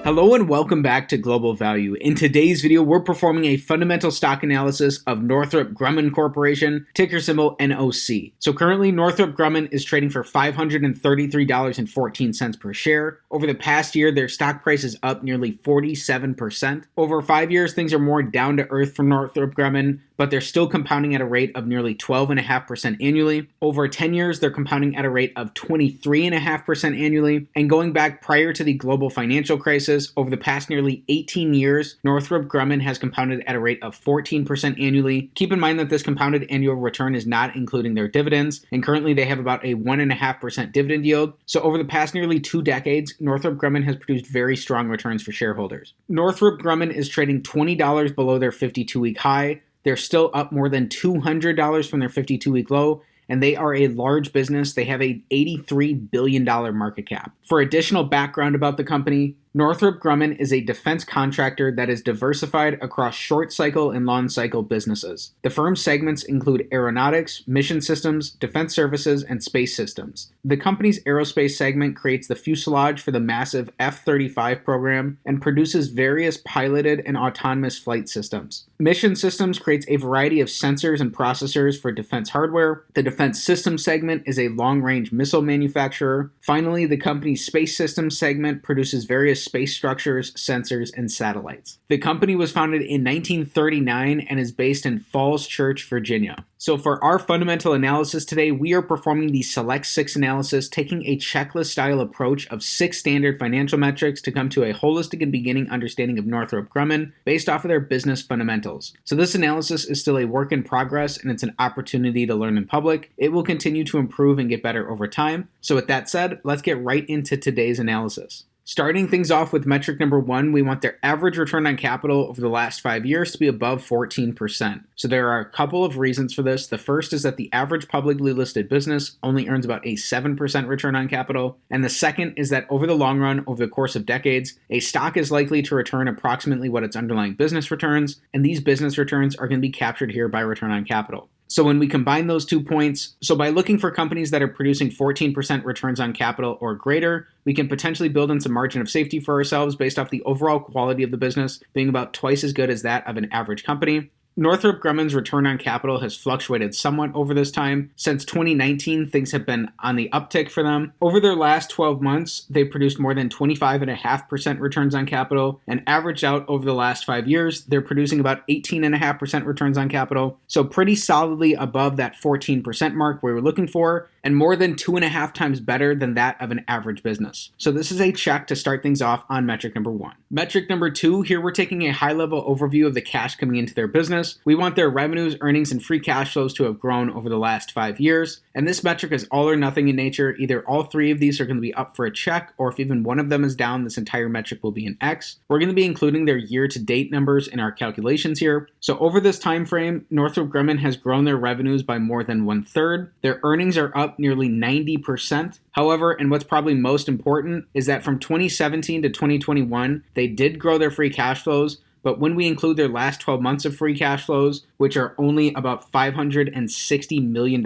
Hello and welcome back to Global Value. In today's video, we're performing a fundamental stock analysis of Northrop Grumman Corporation, ticker symbol NOC. So currently, Northrop Grumman is trading for $533.14 per share. Over the past year, their stock price is up nearly 47%. Over 5 years, things are more down to earth for Northrop Grumman, but they're still compounding at a rate of nearly 12.5% annually. Over 10 years, they're compounding at a rate of 23.5% annually. And going back prior to the global financial crisis, over the past nearly 18 years, Northrop Grumman has compounded at a rate of 14% annually. Keep in mind that this compounded annual return is not including their dividends, and currently they have about a 1.5% dividend yield. So over the past nearly 2 decades, Northrop Grumman has produced very strong returns for shareholders. Northrop Grumman is trading $20 below their 52-week high. They're still up more than $200 from their 52-week low, and they are a large business. They have a $83 billion market cap. For additional background about the company, Northrop Grumman is a defense contractor that is diversified across short cycle and long cycle businesses. The firm's segments include aeronautics, mission systems, defense services, and space systems. The company's aerospace segment creates the fuselage for the massive F-35 program and produces various piloted and autonomous flight systems. Mission systems creates a variety of sensors and processors for defense hardware. The defense systems segment is a long-range missile manufacturer. Finally, the company's space systems segment produces various space structures, sensors, and satellites. The company was founded in 1939 and is based in Falls Church, Virginia. So for our fundamental analysis today, we are performing the Select 6 analysis, taking a checklist-style approach of 6 standard financial metrics to come to a holistic and beginning understanding of Northrop Grumman based off of their business fundamentals. So this analysis is still a work in progress, and it's an opportunity to learn in public. It will continue to improve and get better over time. So with that said, let's get right into today's analysis. Starting things off with metric number 1, we want their average return on capital over the last 5 years to be above 14%. So there are a couple of reasons for this. The first is that the average publicly listed business only earns about a 7% return on capital. And the second is that over the long run, over the course of decades, a stock is likely to return approximately what its underlying business returns, and these business returns are going to be captured here by return on capital. So when we combine those 2 points, so by looking for companies that are producing 14% returns on capital or greater, we can potentially build in some margin of safety for ourselves based off the overall quality of the business being about twice as good as that of an average company. Northrop Grumman's return on capital has fluctuated somewhat over this time. Since 2019, things have been on the uptick for them. Over their last 12 months, they've produced more than 25.5% returns on capital, and averaged out over the last 5 years, they're producing about 18.5% returns on capital. So pretty solidly above that 14% mark we were looking for, and more than 2.5 times better than that of an average business. So this is a check to start things off on metric number 1. Metric number 2, here we're taking a high-level overview of the cash coming into their business. We want their revenues, earnings, and free cash flows to have grown over the last 5 years. And this metric is all or nothing in nature. Either all 3 of these are going to be up for a check, or if even one of them is down, this entire metric will be an X. We're going to be including their year-to-date numbers in our calculations here. So over this time frame, Northrop Grumman has grown their revenues by more than 1/3. Their earnings are up nearly 90%. However, and what's probably most important, is that from 2017 to 2021, they did grow their free cash flows. But when we include their last 12 months of free cash flows, which are only about $560 million,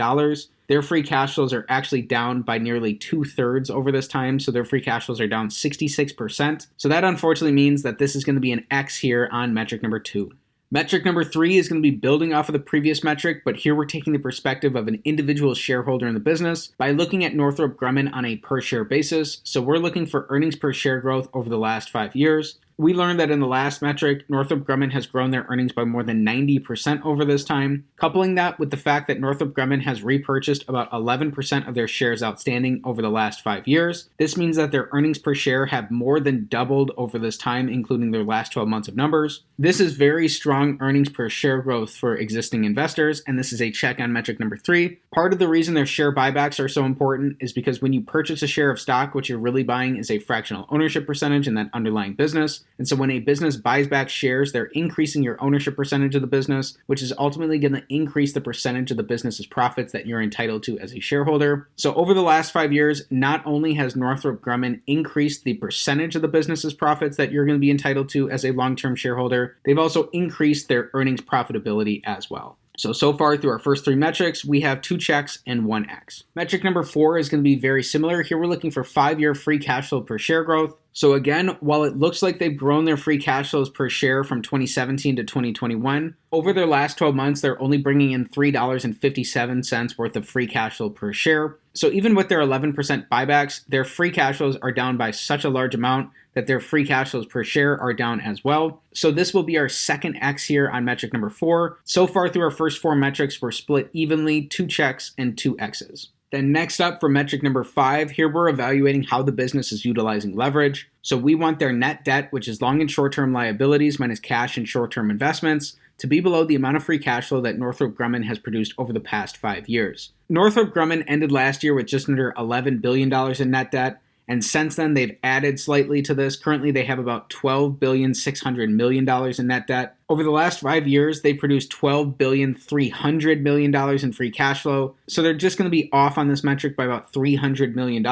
their free cash flows are actually down by nearly 2/3 over this time. So their free cash flows are down 66%. So that unfortunately means that this is going to be an X here on metric number 2. Metric number 3 is going to be building off of the previous metric, but here we're taking the perspective of an individual shareholder in the business by looking at Northrop Grumman on a per share basis. So we're looking for earnings per share growth over the last 5 years. We learned that in the last metric, Northrop Grumman has grown their earnings by more than 90% over this time. Coupling that with the fact that Northrop Grumman has repurchased about 11% of their shares outstanding over the last 5 years, this means that their earnings per share have more than doubled over this time, including their last 12 months of numbers. This is very strong earnings per share growth for existing investors, and this is a check on metric number 3. Part of the reason their share buybacks are so important is because when you purchase a share of stock, what you're really buying is a fractional ownership percentage in that underlying business. And so when a business buys back shares, they're increasing your ownership percentage of the business, which is ultimately going to increase the percentage of the business's profits that you're entitled to as a shareholder. So over the last 5 years, not only has Northrop Grumman increased the percentage of the business's profits that you're going to be entitled to as a long-term shareholder, they've also increased their earnings profitability as well. So far through our first 3 metrics, we have 2 checks and 1 X. Metric number 4 is going to be very similar. Here we're looking for 5-year free cash flow per share growth. So again, while it looks like they've grown their free cash flows per share from 2017 to 2021, over their last 12 months, they're only bringing in $3.57 worth of free cash flow per share. So even with their 11% buybacks, their free cash flows are down by such a large amount that their free cash flows per share are down as well. So this will be our second X here on metric number 4. So far through our first 4 metrics, we're split evenly, 2 checks and 2 X's. Then next up for metric number 5, here we're evaluating how the business is utilizing leverage. So we want their net debt, which is long and short-term liabilities minus cash and short-term investments, to be below the amount of free cash flow that Northrop Grumman has produced over the past 5 years. Northrop Grumman ended last year with just under $11 billion in net debt, and since then they've added slightly to this. Currently they have about $12.6 billion in net debt. Over the last 5 years, they produced $12.3 billion in free cash flow. So they're just going to be off on this metric by about $300 million.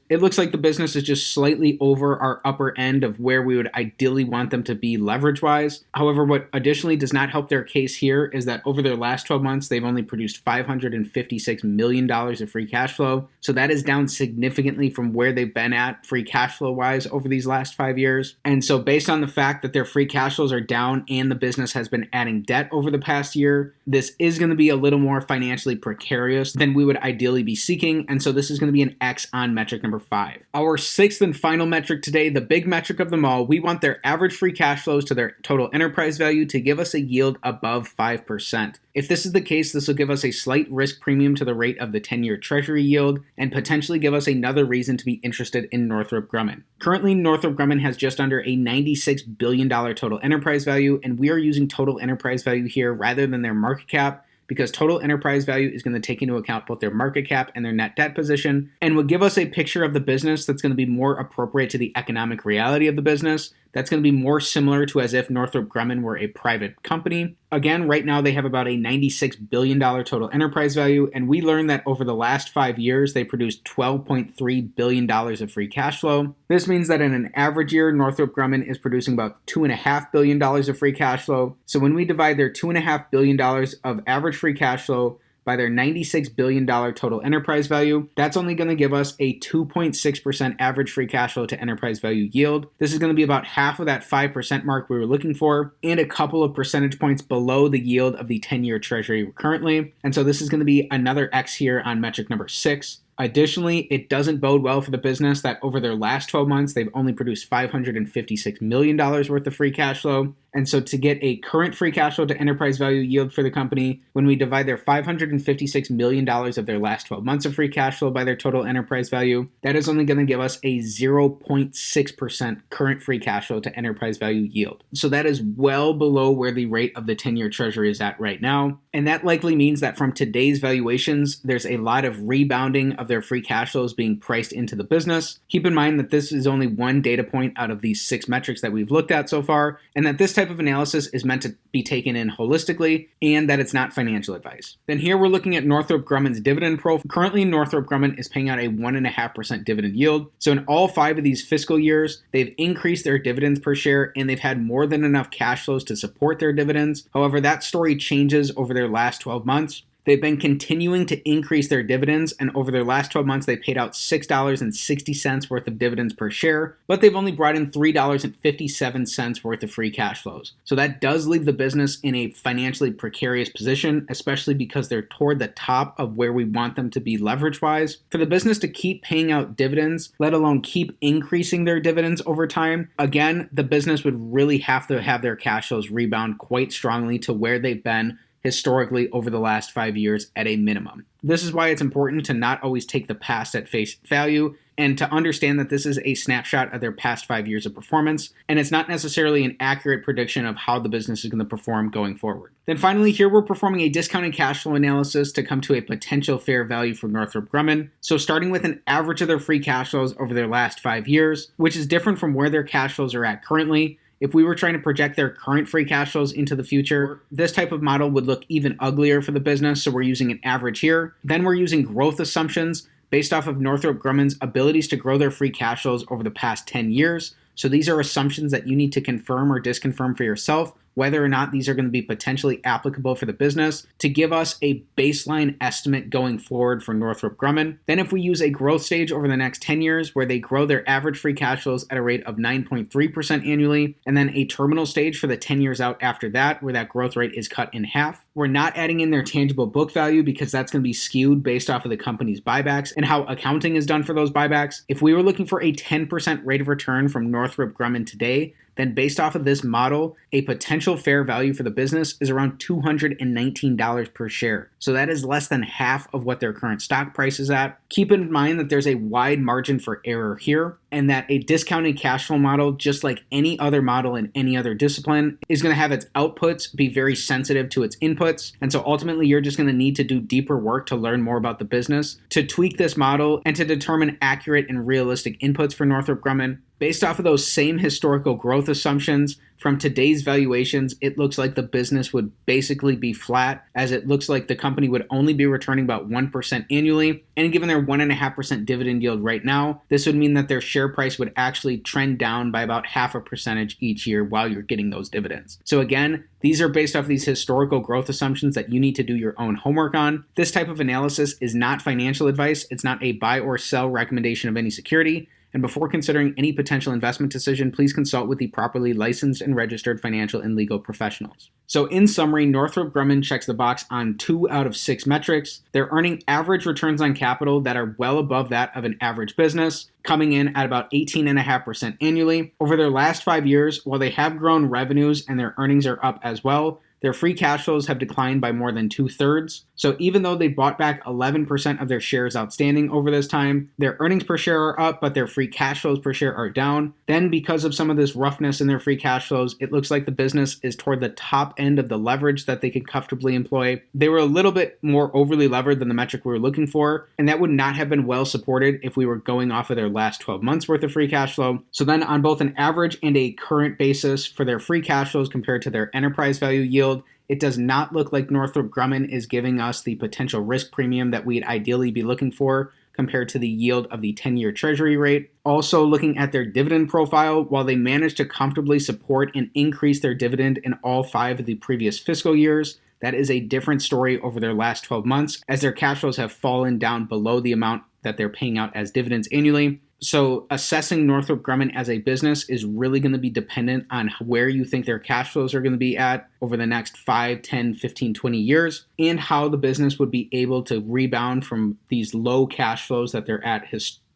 It looks like the business is just slightly over our upper end of where we would ideally want them to be leverage-wise. However, what additionally does not help their case here is that over their last 12 months, they've only produced $556 million of free cash flow. So that is down significantly from where they've been at free cash flow-wise over these last 5 years. And so based on the fact that their free cash flows are down and the business has been adding debt over the past year, this is going to be a little more financially precarious than we would ideally be seeking, and so this is going to be an X on metric number 5. Our sixth and final metric today, the big metric of them all, we want their average free cash flows to their total enterprise value to give us a yield above 5%. If this is the case, this will give us a slight risk premium to the rate of the 10-year Treasury yield and potentially give us another reason to be interested in Northrop Grumman. Currently, Northrop Grumman has just under a $96 billion total enterprise value, and we are using total enterprise value here rather than their market cap, because total enterprise value is going to take into account both their market cap and their net debt position, and will give us a picture of the business that's going to be more appropriate to the economic reality of the business. That's going to be more similar to as if Northrop Grumman were a private company. Again, right now they have about a $96 billion total enterprise value, and we learned that over the last 5 years, they produced $12.3 billion of free cash flow. This means that in an average year, Northrop Grumman is producing about $2.5 billion of free cash flow. So when we divide their $2.5 billion of average free cash flow by their $96 billion total enterprise value, that's only going to give us a 2.6% average free cash flow to enterprise value yield. This is going to be about half of that 5% mark we were looking for, and a couple of percentage points below the yield of the 10-year Treasury currently. And so this is going to be another X here on metric number 6. Additionally, it doesn't bode well for the business that over their last 12 months, they've only produced $556 million worth of free cash flow. And so to get a current free cash flow to enterprise value yield for the company, when we divide their $556 million of their last 12 months of free cash flow by their total enterprise value, that is only going to give us a 0.6% current free cash flow to enterprise value yield. So that is well below where the rate of the 10-year Treasury is at right now. And that likely means that from today's valuations, there's a lot of rebounding of their free cash flows being priced into the business. Keep in mind that this is only one data point out of these 6 metrics that we've looked at so far, and that this type of analysis is meant to be taken in holistically, and that it's not financial advice. Then here we're looking at Northrop Grumman's dividend profile. Currently, Northrop Grumman is paying out a 1.5% dividend yield. So in all 5 of these fiscal years, they've increased their dividends per share, and they've had more than enough cash flows to support their dividends. However, that story changes over their last 12 months. They've been continuing to increase their dividends, and over their last 12 months, they paid out $6.60 worth of dividends per share, but they've only brought in $3.57 worth of free cash flows. So that does leave the business in a financially precarious position, especially because they're toward the top of where we want them to be leverage-wise. For the business to keep paying out dividends, let alone keep increasing their dividends over time, again, the business would really have to have their cash flows rebound quite strongly to where they've been historically over the last 5 years at a minimum. This is why it's important to not always take the past at face value and to understand that this is a snapshot of their past 5 years of performance, and it's not necessarily an accurate prediction of how the business is going to perform going forward. Then finally, here we're performing a discounted cash flow analysis to come to a potential fair value for Northrop Grumman. So starting with an average of their free cash flows over their last 5 years, which is different from where their cash flows are at currently. If we were trying to project their current free cash flows into the future, this type of model would look even uglier for the business, so we're using an average here. Then we're using growth assumptions based off of Northrop Grumman's abilities to grow their free cash flows over the past 10 years. So these are assumptions that you need to confirm or disconfirm for yourself whether or not these are going to be potentially applicable for the business to give us a baseline estimate going forward for Northrop Grumman. Then if we use a growth stage over the next 10 years where they grow their average free cash flows at a rate of 9.3% annually, and then a terminal stage for the 10 years out after that where that growth rate is cut in half. We're not adding in their tangible book value because that's going to be skewed based off of the company's buybacks and how accounting is done for those buybacks. If we were looking for a 10% rate of return from Northrop Grumman today, then based off of this model, a potential fair value for the business is around $219 per share. So that is less than half of what their current stock price is at. Keep in mind that there's a wide margin for error here, and that a discounted cash flow model, just like any other model in any other discipline, is going to have its outputs be very sensitive to its inputs. And so ultimately, you're just going to need to do deeper work to learn more about the business, to tweak this model, and to determine accurate and realistic inputs for Northrop Grumman. Based off of those same historical growth assumptions, from today's valuations, it looks like the business would basically be flat, as it looks like the company would only be returning about 1% annually. And given their 1.5% dividend yield right now, this would mean that their share price would actually trend down by about 0.5% each year while you're getting those dividends. So again, these are based off these historical growth assumptions that you need to do your own homework on. This type of analysis is not financial advice. It's not a buy or sell recommendation of any security. And before considering any potential investment decision, please consult with the properly licensed and registered financial and legal professionals. So in summary, Northrop Grumman checks the box on 2 out of 6 metrics. They're earning average returns on capital that are well above that of an average business, coming in at about 18.5% annually. Over their last 5 years, while they have grown revenues and their earnings are up as well, their free cash flows have declined by more than 2/3. So even though they bought back 11% of their shares outstanding over this time, their earnings per share are up, but their free cash flows per share are down. Then because of some of this roughness in their free cash flows, it looks like the business is toward the top end of the leverage that they could comfortably employ. They were a little bit more overly levered than the metric we were looking for, and that would not have been well supported if we were going off of their last 12 months worth of free cash flow. So then on both an average and a current basis for their free cash flows compared to their enterprise value yield, it does not look like Northrop Grumman is giving us the potential risk premium that we'd ideally be looking for compared to the yield of the 10-year treasury rate. Also looking at their dividend profile, while they managed to comfortably support and increase their dividend in all 5 of the previous fiscal years, that is a different story over their last 12 months, as their cash flows have fallen down below the amount that they're paying out as dividends annually. So assessing Northrop Grumman as a business is really going to be dependent on where you think their cash flows are going to be at over the next 5, 10, 15, 20 years, and how the business would be able to rebound from these low cash flows that they're at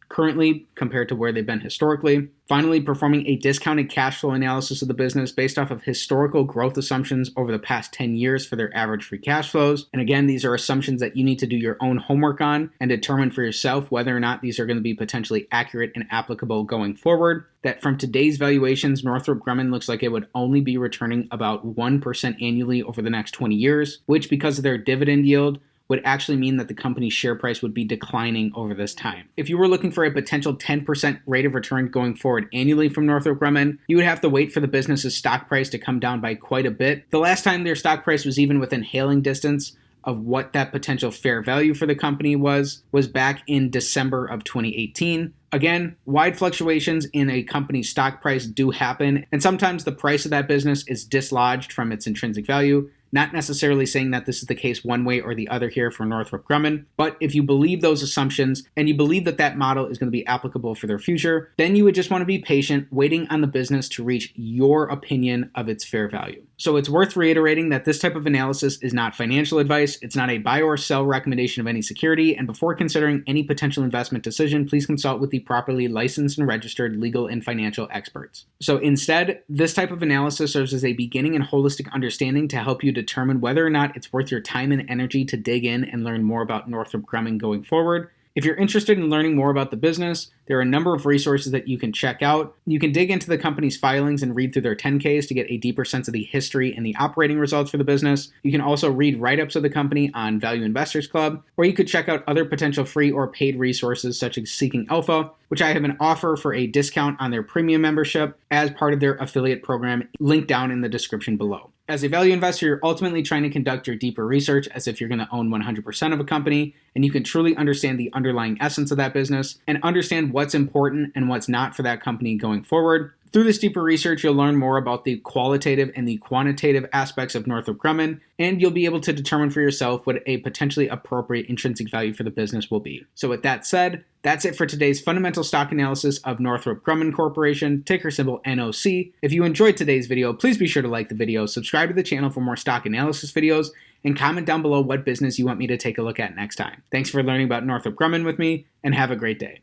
currently compared to where they've been historically. Finally, performing a discounted cash flow analysis of the business based off of historical growth assumptions over the past 10 years for their average free cash flows. And again, these are assumptions that you need to do your own homework on and determine for yourself whether or not these are going to be potentially accurate and applicable going forward. That from today's valuations, Northrop Grumman looks like it would only be returning about 1% annually over the next 20 years, which because of their dividend yield, would actually mean that the company's share price would be declining over this time. If you were looking for a potential 10% rate of return going forward annually from Northrop Grumman, you would have to wait for the business's stock price to come down by quite a bit. The last time their stock price was even within hailing distance of what that potential fair value for the company was back in December of 2018. Again, wide fluctuations in a company's stock price do happen, and sometimes the price of that business is dislodged from its intrinsic value. Not necessarily saying that this is the case one way or the other here for Northrop Grumman, but if you believe those assumptions and you believe that that model is going to be applicable for their future, then you would just want to be patient, waiting on the business to reach your opinion of its fair value. So it's worth reiterating that this type of analysis is not financial advice, it's not a buy or sell recommendation of any security, and before considering any potential investment decision, please consult with the properly licensed and registered legal and financial experts. So instead, this type of analysis serves as a beginning and holistic understanding to help you determine whether or not it's worth your time and energy to dig in and learn more about Northrop Grumman going forward. If you're interested in learning more about the business, there are a number of resources that you can check out. You can dig into the company's filings and read through their 10-Ks to get a deeper sense of the history and the operating results for the business. You can also read write-ups of the company on Value Investors Club, or you could check out other potential free or paid resources such as Seeking Alpha, which I have an offer for a discount on their premium membership as part of their affiliate program, linked down in the description below. As a value investor, you're ultimately trying to conduct your deeper research as if you're going to own 100% of a company, and you can truly understand the underlying essence of that business and understand what's important and what's not for that company going forward. Through this deeper research, you'll learn more about the qualitative and the quantitative aspects of Northrop Grumman, and you'll be able to determine for yourself what a potentially appropriate intrinsic value for the business will be. So with that said, that's it for today's fundamental stock analysis of Northrop Grumman Corporation, ticker symbol NOC. If you enjoyed today's video, please be sure to like the video, subscribe to the channel for more stock analysis videos, and comment down below what business you want me to take a look at next time. Thanks for learning about Northrop Grumman with me, and have a great day.